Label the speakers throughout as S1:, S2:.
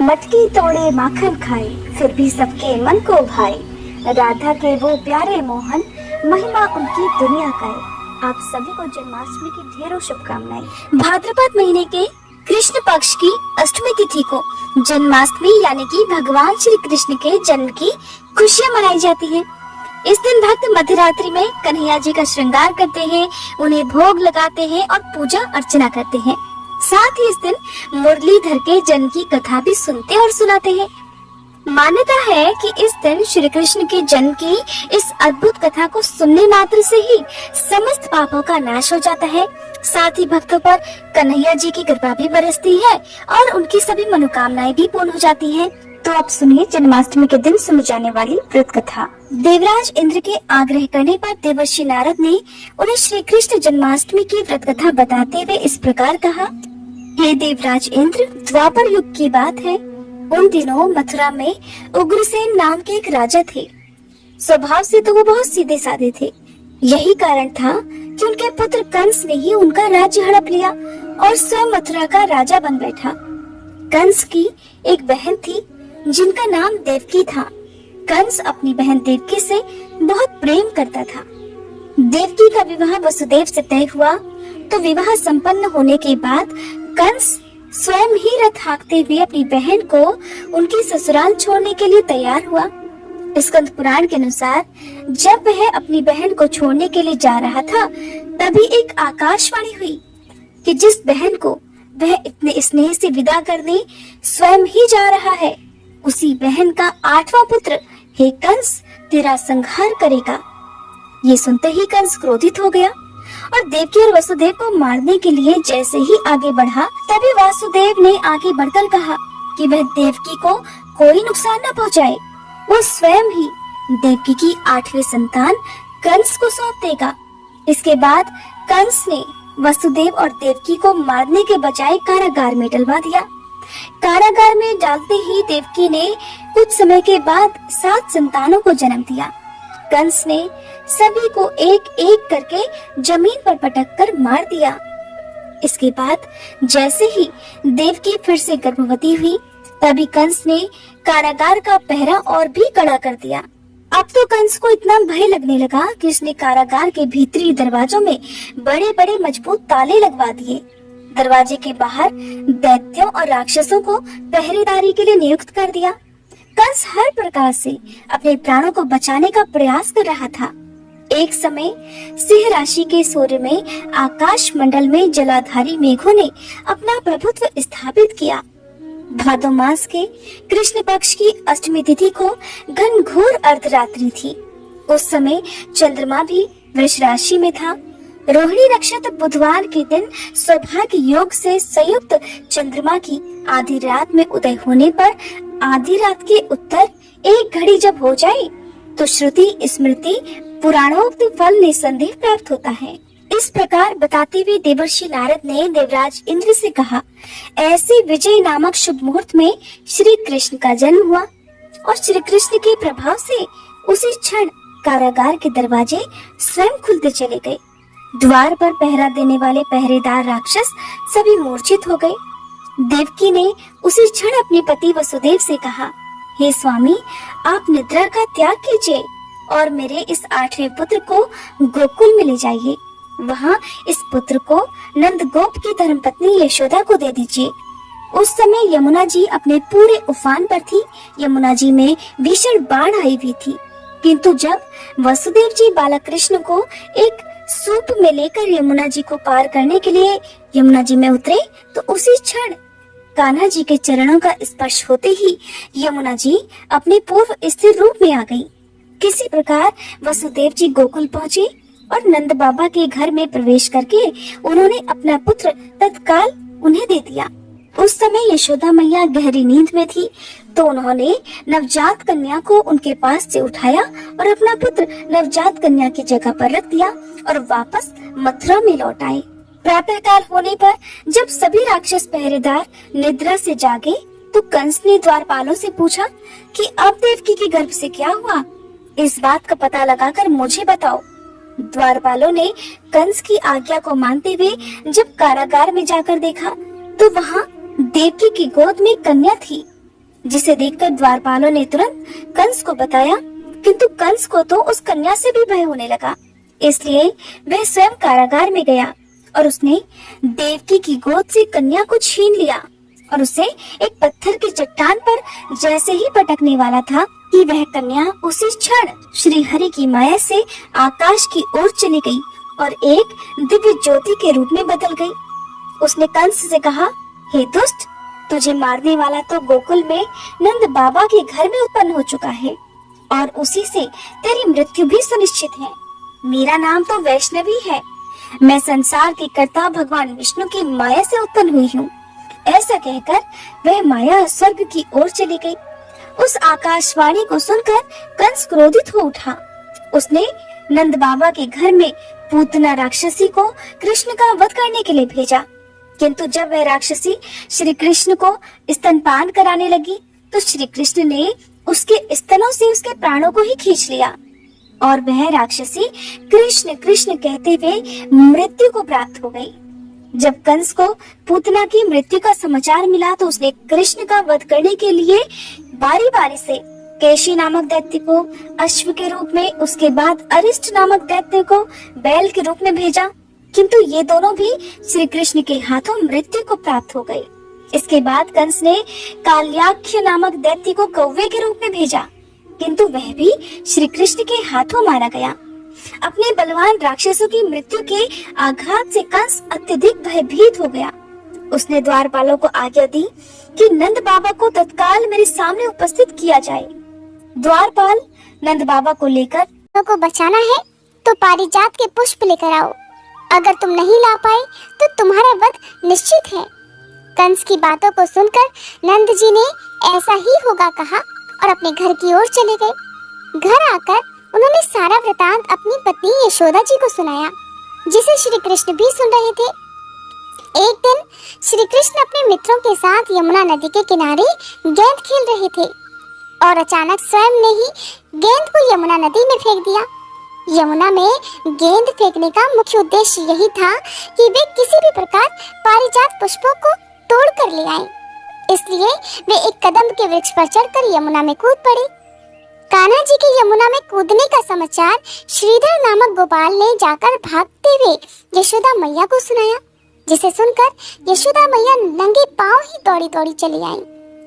S1: मटकी तोड़े माखन खाए, फिर भी सबके मन को भाए। राधा के वो प्यारे मोहन, महिमा उनकी दुनिया का है। आप सभी को जन्माष्टमी की ढेरों शुभकामनाएं। भाद्रपद महीने के कृष्ण पक्ष की अष्टमी तिथि को जन्माष्टमी यानी कि भगवान श्री कृष्ण के जन्म की खुशियां मनाई जाती है। इस दिन भक्त मध्यरात्रि में कन्हैया जी का श्रृंगार करते हैं, उन्हें भोग लगाते हैं और पूजा अर्चना करते हैं। साथ ही इस दिन मुरलीधर के जन्म की कथा भी सुनते और सुनाते हैं। मान्यता है कि इस दिन श्री कृष्ण के जन्म की इस अद्भुत कथा को सुनने मात्र से ही समस्त पापों का नाश हो जाता है। साथ ही भक्तों पर कन्हैया जी की कृपा भी बरसती है और उनकी सभी मनोकामनाएं भी पूर्ण हो जाती हैं। तो अब सुनिए जन्माष्टमी के दिन सुनी जाने वाली व्रत कथा। देवराज इंद्र के आग्रह करने पर देवर्षि नारद ने उन्हें श्री कृष्ण जन्माष्टमी की व्रत कथा बताते हुए इस प्रकार कहा। हे देवराज इंद्र, द्वापर युग की बात है। उन दिनों मथुरा में उग्रसेन नाम के एक राजा थे। स्वभाव से तो वो बहुत सीधे साधे थे। यही कारण था कि उनके पुत्र कंस ने ही उनका राज्य हड़प लिया और स्वयं मथुरा का राजा बन बैठा। कंस की एक बहन थी जिनका नाम देवकी था। कंस अपनी बहन देवकी से बहुत प्रेम करता था। देवकी का विवाह वसुदेव से तय हुआ तो विवाह संपन्न होने के बाद कंस स्वयं ही रथ हाँकते हुए अपनी बहन को उनकी ससुराल छोड़ने के लिए तैयार हुआ। स्कंद पुराण के अनुसार जब वह अपनी बहन को छोड़ने के लिए जा रहा था, तभी एक आकाशवाणी हुई कि जिस बहन को वह इतने स्नेह से विदा करने स्वयं ही जा रहा है, उसी बहन का 8वां पुत्र हे कंस तेरा संहार करेगा। ये सुनते ही कंस क्रोधित हो गया और देवकी और वसुदेव को मारने के लिए जैसे ही आगे बढ़ा, तभी वासुदेव ने आगे बढ़कर कहा कि वह देवकी को कोई नुकसान न पहुंचाए। वो स्वयं ही देवकी की 8वीं संतान कंस को सौंप देगा। इसके बाद कंस ने वसुदेव और देवकी को मारने के बजाय कारागार में डलवा दिया। कारागार में डालते ही देवकी ने कुछ समय के बाद 7 संतानों को जन्म दिया। कंस ने सभी को एक एक करके जमीन पर पटक कर मार दिया। इसके बाद जैसे ही देवकी फिर से गर्भवती हुई, तभी कंस ने कारागार का पहरा और भी कड़ा कर दिया। अब तो कंस को इतना भय लगने लगा कि उसने कारागार के भीतरी दरवाजों में बड़े बड़े मजबूत ताले लगवा दिए। दरवाजे के बाहर दैत्यों और राक्षसों को पहरेदारी के लिए नियुक्त कर दिया। कंस हर प्रकार से अपने प्राणों को बचाने का प्रयास कर रहा था। एक समय सिंह राशि के सूर्य में आकाश मंडल में जलाधारी मेघों ने अपना प्रभुत्व स्थापित किया। भादो मास के कृष्ण पक्ष की अष्टमी तिथि को घनघोर अर्धरात्रि थी। उस समय चंद्रमा भी वृष राशि में था। रोहिणी नक्षत्र बुधवार के दिन सौभाग्य योग से संयुक्त चंद्रमा की आधी रात में उदय होने पर आधी रात के उत्तर एक घड़ी जब हो जाए तो श्रुति स्मृति पुराणोक्त फल निसंदेह प्राप्त होता है। इस प्रकार बताते हुए देवर्षि नारद ने देवराज इंद्र से कहा, ऐसे विजय नामक शुभ मुहूर्त में श्री कृष्ण का जन्म हुआ और श्री कृष्ण के प्रभाव से उसी क्षण कारागार के दरवाजे स्वयं खुलते चले गए। द्वार पर पहरा देने वाले पहरेदार राक्षस सभी मूर्छित हो गए। देवकी ने उसी क्षण अपने पति वसुदेव से कहा, हे स्वामी, आप निद्रा का त्याग कीजिए और मेरे इस 8वें पुत्र को गोकुल में ले जाइए। वहाँ इस पुत्र को नंद गोप की धर्मपत्नी यशोदा को दे दीजिए। उस समय यमुना जी अपने पूरे उफान पर थी। यमुना जी में भीषण बाढ़ आई हुई थी, किंतु जब वसुदेव जी बालक कृष्ण को एक सूप में लेकर यमुना जी को पार करने के लिए यमुना जी में उतरे, तो उसी क्षण कान्हा जी के चरणों का स्पर्श होते ही यमुना जी अपने पूर्व स्थिर रूप में आ गई। किसी प्रकार वसुदेव जी गोकुल पहुँचे और नंद बाबा के घर में प्रवेश करके उन्होंने अपना पुत्र तत्काल उन्हें दे दिया। उस समय यशोदा मैया गहरी नींद में थी, तो उन्होंने नवजात कन्या को उनके पास से उठाया और अपना पुत्र नवजात कन्या की जगह पर रख दिया और वापस मथुरा में लौट आए। प्रातःकाल होने पर जब सभी राक्षस पहरेदार निद्रा से जागे, तो कंस ने द्वारपालों से पूछा कि अब देवकी के गर्भ से क्या हुआ, इस बात का पता लगाकर मुझे बताओ। द्वारपालों ने कंस की आज्ञा को मानते हुए जब कारागार में जाकर देखा, तो वहाँ देवकी की गोद में कन्या थी। जिसे देखकर द्वारपालों ने तुरंत कंस को बताया, किंतु कंस को तो उस कन्या से भी भय होने लगा। इसलिए वह स्वयं कारागार में गया और उसने देवकी की गोद से कन्या को छीन लिया और उसे एक पत्थर की चट्टान पर जैसे ही पटकने वाला था कि वह कन्या उसी क्षण श्री हरि की माया से आकाश की ओर चली गई और एक दिव्य ज्योति के रूप में बदल गई। उसने कंस से कहा, हे दुष्ट, तुझे मारने वाला तो गोकुल में नंद बाबा के घर में उत्पन्न हो चुका है और उसी से तेरी मृत्यु भी सुनिश्चित है। मेरा नाम तो वैष्णवी है। मैं संसार के कर्ता भगवान विष्णु की माया से उत्पन्न हुई हूँ। ऐसा कहकर वह माया स्वर्ग की ओर चली गई। उस आकाशवाणी को सुनकर कंस क्रोधित हो उठा। उसने नंद बाबा के घर में पूतना राक्षसी को कृष्ण का वध करने के लिए भेजा, किंतु जब वह राक्षसी श्री कृष्ण को स्तनपान कराने लगी तो श्री कृष्ण ने उसके स्तनों से उसके प्राणों को ही खींच लिया और वह राक्षसी कृष्ण कृष्ण कहते हुए मृत्यु को प्राप्त हो गई। जब कंस को पूतना की मृत्यु का समाचार मिला तो उसने कृष्ण का वध करने के लिए बारी बारी से केशी नामक दैत्य को अश्व के रूप में, उसके बाद अरिष्ट नामक दैत्य को बैल के रूप में भेजा, किंतु ये दोनों भी श्री कृष्ण के हाथों मृत्यु को प्राप्त हो गए। इसके बाद कंस ने काल्याख्य नामक दैत्य को कौवे के रूप में भेजा, किंतु वह भी श्री कृष्ण के हाथों मारा गया। अपने बलवान राक्षसों की मृत्यु के आघात से कंस अत्यधिक भयभीत हो गया। उसने द्वारपालों को आज्ञा दी कि नंद बाबा को तत्काल मेरे सामने उपस्थित किया जाए। द्वारपाल नंद बाबा को लेकर
S2: को बचाना है तो पारिजात के पुष्प लेकर आओ। अगर तुम नहीं ला पाए तो तुम्हारा वध निश्चित है। कंस की बातों को सुनकर नंद जी ने ऐसा ही होगा कहा और अपने घर की ओर चले गए। घर आकर उन्होंने सारा वृतांत अपनी पत्नी यशोदा जी को सुनाया, जिसे श्री कृष्ण भी सुन रहे थे। एक दिन श्री कृष्ण अपने मित्रों के साथ यमुना नदी के किनारे गेंद खेल रहे थे और अचानक स्वयं ने ही गेंद को यमुना नदी में फेंक दिया। यमुना में गेंद फेंकने का मुख्य उद्देश्य यही था कि वे किसी भी प्रकार पारिजात पुष्पों को तोड़ कर ले आएं। इसलिए वे एक कदम के वृक्ष पर चढ़कर यमुना में कूद पड़े। कान्हा जी के यमुना में कूदने का समाचार श्रीधर नामक गोपाल ने जाकर भागते हुए यशोदा मैया को सुनाया, जिसे सुनकर यशोदा मैया नंगे पांव ही दौड़ी दौड़ी चली आई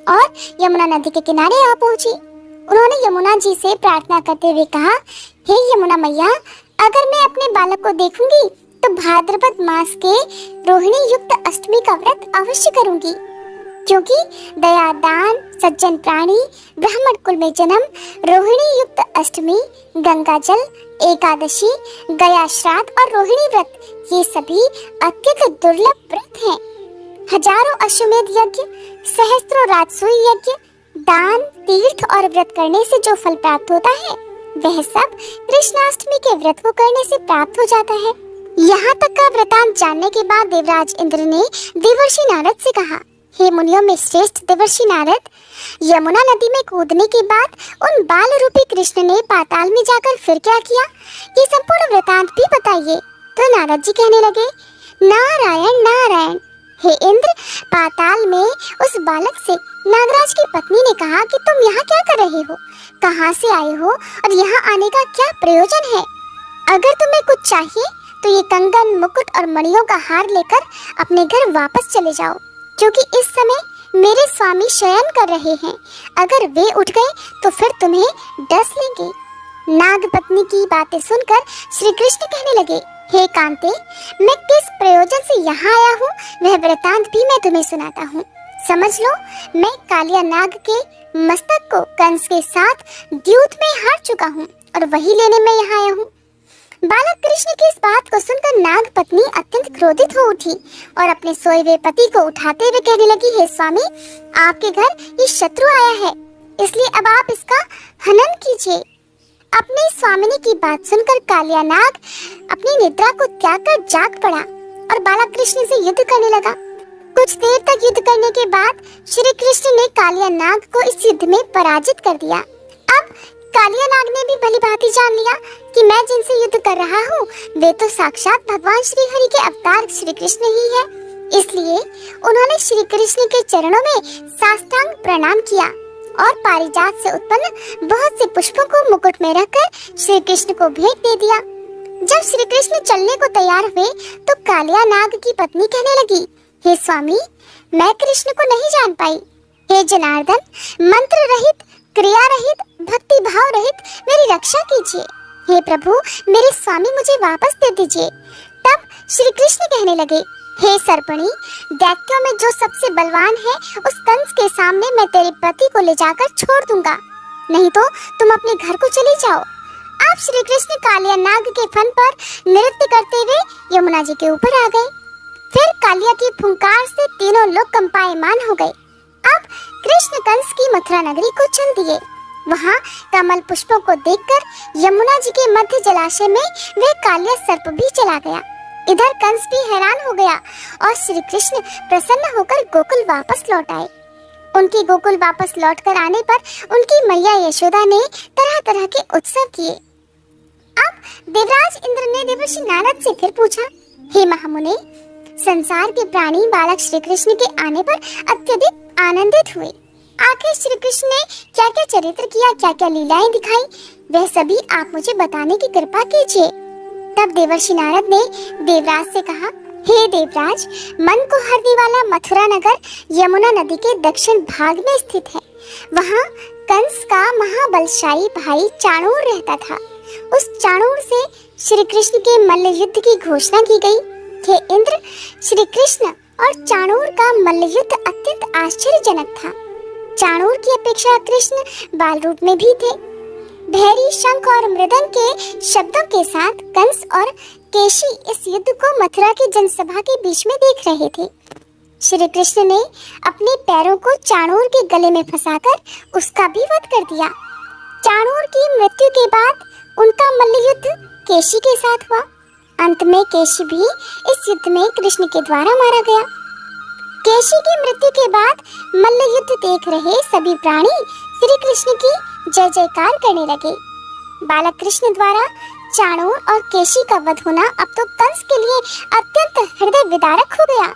S2: और यमुना नदी के किनारे आ पहुंची। उन्होंने यमुना जी से प्रार्थना करते हुए कहा, हे यमुना मैया, अगर मैं अपने बालक को देखूंगी तो भाद्रपद मास के रोहिणी युक्त अष्टमी का व्रत अवश्य करूंगी, क्योंकि दया दान, सज्जन प्राणी, ब्राह्मण कुल में जन्म, रोहिणी युक्त अष्टमी, गंगा जल, एकादशी, गया श्राद्ध और रोहिणी व्रत, ये सभी अत्यंत दुर्लभ व्रत हैं। हजारों अश्वमेध यज्ञ, सहस्त्रों राजसूय यज्ञ, दान, तीर्थ और व्रत करने से जो फल प्राप्त होता है वह सब कृष्णाष्टमी के व्रत को करने से प्राप्त हो जाता है। यहाँ तक का वृतांत जानने के बाद देवराज इंद्र ने देवर्षि नारद से कहा, हे मुनियों में श्रेष्ठ देवर्षि नारद, यमुना नदी में कूदने के बाद उन बाल रूपी कृष्ण ने पाताल में जाकर फिर क्या किया, ये संपूर्ण वृतांत भी बताइए। तो नारद जी कहने लगे, नारायण नारायण। हे इंद्र, पाताल में उस बालक से नागराज की पत्नी ने कहा कि तुम यहाँ क्या कर रहे हो, कहाँ से आए हो और यहाँ आने का क्या प्रयोजन है। अगर तुम्हें कुछ चाहिए तो ये कंगन, मुकुट और मणियों का हार लेकर अपने घर वापस चले जाओ, क्योंकि इस समय मेरे स्वामी शयन कर रहे हैं। अगर वे उठ गए तो फिर तुम्हें डस लेंगे। नाग पत्नी की बातें सुनकर श्री कृष्ण कहने लगे, हे कांते, मैं किस प्रयोजन से यहाँ आया हूँ वह वृतांत भी मैं तुम्हें सुनाता हूँ। समझ लो, मैं कालिया नाग के मस्तक को कंस के साथ द्यूत में हार चुका हूँ और वही लेने मैं यहाँ आया हूँ। बालक कृष्ण की इस बात को सुनकर नाग पत्नी अत्यंत क्रोधित हो उठी और अपने सोए हुए पति को उठाते हुए कहने लगी, हे स्वामी, आपके घर ये शत्रु आया है, इसलिए अब आप इसका हनन कीजिए। अपने स्वामिनी की बात सुनकर कालिया नाग अपनी निद्रा को त्याग कर जाग पड़ा और बालक कृष्ण से युद्ध करने लगा। कुछ देर तक युद्ध करने के बाद श्री कृष्ण ने कालिया नाग को इस युद्ध में पराजित कर दिया। अब कालिया नाग ने भी भली भांति जान लिया कि मैं जिनसे युद्ध कर रहा हूँ वे तो साक्षात भगवान श्री हरि के अवतार श्री कृष्ण ही है। इसलिए उन्होंने श्री कृष्ण के चरणों में साष्टांग प्रणाम किया और पारिजात से उत्पन्न बहुत से पुष्पों को मुकुट में रखकर श्री कृष्ण को भेंट दे दिया। जब श्री कृष्ण चलने को तैयार हुए तो कालिया नाग की पत्नी कहने लगी, हे स्वामी, मैं कृष्ण को नहीं जान पाई। हे जनार्दन, मंत्र रहित, क्रिया रहित, भक्ति भाव रहित मेरी रक्षा कीजिए। हे प्रभु, मेरे स्वामी मुझे वापस दे दीजिए। तब श्री कृष्ण कहने लगे, हे सर्पणी, दैत्यों में जो सबसे बलवान है उस कंस के सामने मैं तेरे पति को ले जाकर छोड़ दूंगा, नहीं तो तुम अपने घर को चले जाओ। आप श्री कृष्ण कालिया नाग के फन पर नृत्य करते हुए यमुना जी के ऊपर आ गए। फिर कालिया की फुंकार से तीनों लोग कंपायमान हो गए। अब कृष्ण कंस की मथुरा नगरी को चल दिए। वहाँ कमल पुष्पों को देखकर यमुना जी के मध्य जलाशय में वह कालिया सर्प भी चला गया। इधर कंस भी हैरान हो गया और श्री कृष्ण प्रसन्न होकर गोकुल वापस लौट आए। उनके गोकुल वापस लौटकर आने पर उनकी मैया यशोदा ने तरह तरह के उत्सव किए। अब देवराज इंद्र ने देवर्षि नारद से फिर पूछा, हे महामुने, संसार के प्राणी बालक श्री कृष्ण के आने पर अत्यधिक आनंदित हुए। आखिर श्री कृष्ण ने क्या क्या चरित्र किया, क्या क्या लीलाएं दिखाई, वह सभी आप मुझे बताने की कृपा कीजिए। तब देवर्षि नारद ने देवराज से कहा, हे देवराज, मन को हरने वाला मथुरा नगर यमुना नदी के दक्षिण भाग में स्थित है। वहाँ कंस का महाबलशाली भाई चाणूर रहता था। उस चाणूर से श्री कृष्ण के मल्ल युद्ध की घोषणा की गई। हे इंद्र, श्री कृष्ण और चाणूर का मल्ल युद्ध अत्यंत आश्चर्यजनक था। चाणूर की अपेक्षा कृष्ण बाल रूप में भी थे। भैरी शंख और मृदंग के शब्दों के साथ कंस और केशी इस युद्ध को मथुरा की जनसभा के बीच में देख रहे थे। श्री कृष्ण ने अपने पैरों को चाणूर के गले में फंसाकर उसका भी वध कर दिया। चाणूर की मृत्यु के बाद उनका मल्ल युद्ध केशी के साथ हुआ। अंत में केशी भी इस युद्ध में कृष्ण के द्वारा मारा गया। केशी की मृत्यु के बाद मल्ल युद्ध देख रहे सभी प्राणी श्री कृष्ण की जय जयकार करने लगे। बालक कृष्ण द्वारा चाणूर और केशी का वध होना अब तो कंस के लिए अत्यंत हृदय विदारक हो गया।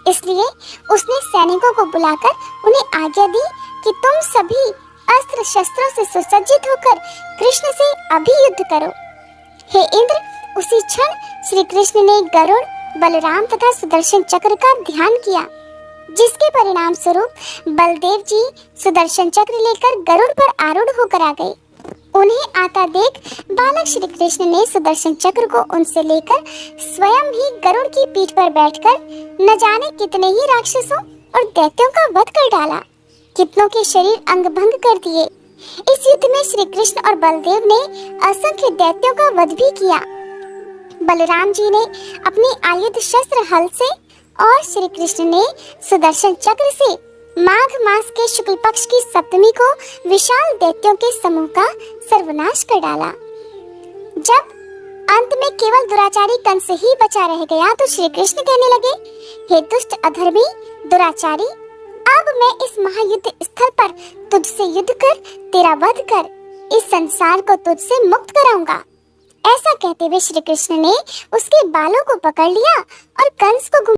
S2: इसलिए उसने सैनिकों को बुलाकर उन्हें आज्ञा दी कि तुम सभी अस्त्र शस्त्रों से सुसज्जित होकर कृष्ण से अभी युद्ध करो। हे इंद्र, उसी क्षण श्री कृष्ण ने गरुड़, बलराम तथा सुदर्शन चक्र का ध्यान किया, जिसके परिणाम स्वरूप बलदेव जी सुदर्शन चक्र लेकर गरुड़ पर आरूढ़ होकर आ गए। उन्हें आता देख बालक श्री कृष्ण ने सुदर्शन चक्र को उनसे लेकर स्वयं ही गरुड़ की पीठ पर बैठकर न जाने कितने ही राक्षसों और दैत्यों का वध कर डाला, कितनों के शरीर अंग भंग कर दिए। इस युद्ध में श्री कृष्ण और बलदेव ने असंख्य दैत्यों का वध भी किया। बलराम जी ने अपनी आयुध शस्त्र हल से और श्री कृष्ण ने सुदर्शन चक्र से माघ मास के शुक्ल पक्ष की सप्तमी को विशाल दैत्यों के समूह का सर्वनाश कर डाला। जब अंत में केवल दुराचारी कंस ही बचा रह गया तो श्री कृष्ण कहने लगे, हे दुष्ट अधर्मी दुराचारी, अब मैं इस महायुद्ध स्थल पर तुझसे युद्ध कर तेरा वध कर इस संसार को तुझसे मुक्त कराऊंगा। ऐसा कहते हुए श्री कृष्ण ने उसके बालों को पकड़ लिया और कंस को